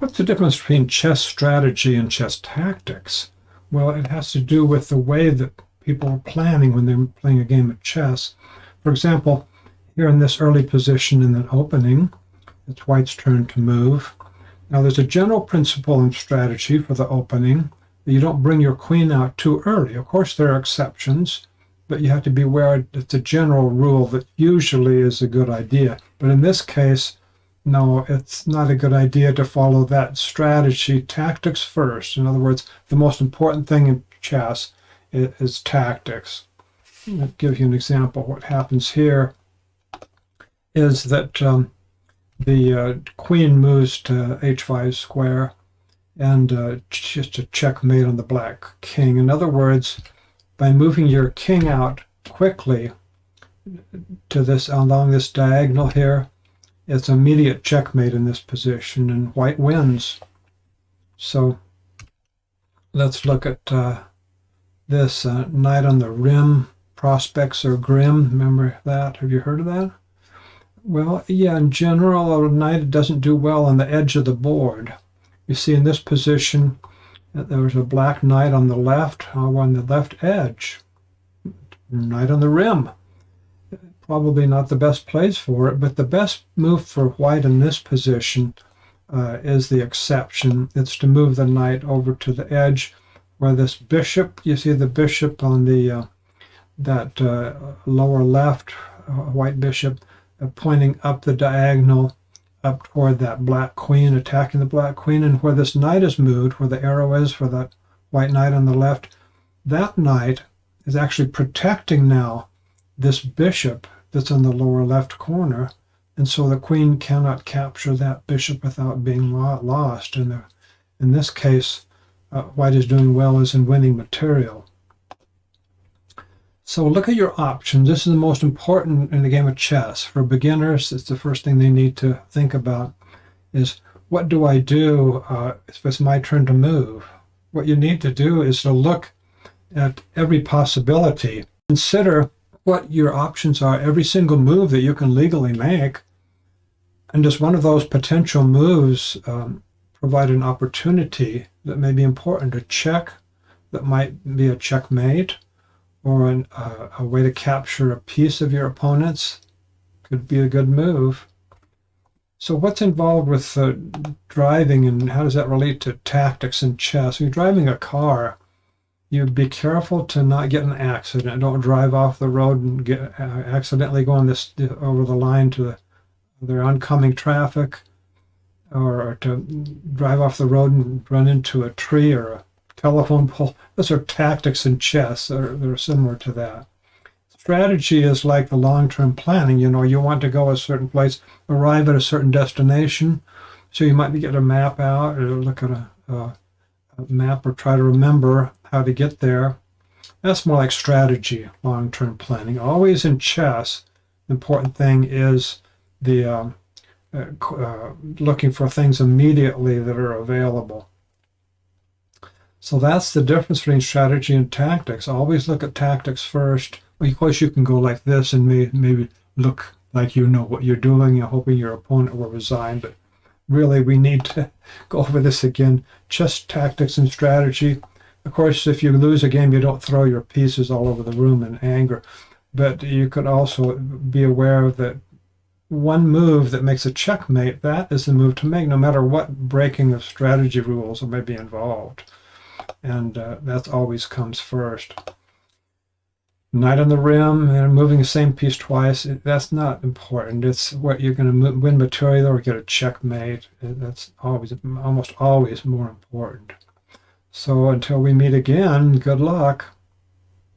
What's the difference between chess strategy and chess tactics? Well, it has to do with the way that people are planning when they're playing a game of chess. For example, here in this early position in the opening, it's White's turn to move. Now, there's a general principle in strategy for the opening that you don't bring your queen out too early. Of course, there are exceptions, but you have to be aware it's a general rule that usually is a good idea. But in this case, no, it's not a good idea to follow that strategy. Tactics first. In other words, the most important thing in chess is tactics. I'll give you an example. What happens here is that the queen moves to h5 square, and just a checkmate on the black king. In other words, by moving your king out quickly to this along this diagonal here, it's immediate checkmate in this position, and White wins. So let's look at this knight on the rim. Prospects are grim. Remember that? Have you heard of that? Well, yeah, in general, a knight doesn't do well on the edge of the board. You see in this position, there's a black knight on the left, on the left edge. Knight on the rim. Probably not the best place for it, but the best move for White in this position is the exception. It's to move the knight over to the edge where this bishop, you see the bishop on the that lower left, White bishop, pointing up the diagonal up toward that black queen, attacking the black queen, and where this knight is moved, where the arrow is for that white knight on the left, that knight is actually protecting now this bishop that's in the lower left corner, and so the queen cannot capture that bishop without being lost. And in this case, White is doing well as in winning material. So look at your options. This is the most important in the game of chess. For beginners, it's the first thing they need to think about is, what do I do if it's my turn to move? What you need to do is to look at every possibility. Consider what your options are, every single move that you can legally make. And does one of those potential moves provide an opportunity that may be important, a check that might be a checkmate, or a way to capture a piece of your opponent's? Could be a good move. So what's involved with driving, and how does that relate to tactics in chess? When you're driving a car, you be careful to not get in an accident. Don't drive off the road and get accidentally go on this over the line to the oncoming traffic, or to drive off the road and run into a tree or a telephone pole. Those are tactics in chess that are similar to that. Strategy is like the long-term planning. You know, you want to go a certain place, arrive at a certain destination, so you might get a map out or look at a map or try to remember how to get there. That's more like strategy, long-term planning. Always in chess, the important thing is the looking for things immediately that are available. So that's the difference between strategy and tactics. Always look at tactics first. Well, of course, you can go like this and maybe look like you know what you're doing. You're hoping your opponent will resign, but really we need to go over this again. Chess tactics and strategy. Of course, if you lose a game, you don't throw your pieces all over the room in anger, but you could also be aware that one move that makes a checkmate, that is the move to make, no matter what breaking of strategy rules may be involved. And that always comes first. Knight on the rim and moving the same piece twice, that's not important. It's what you're going to win material or get a checkmate. That's almost always more important. So until we meet again, good luck.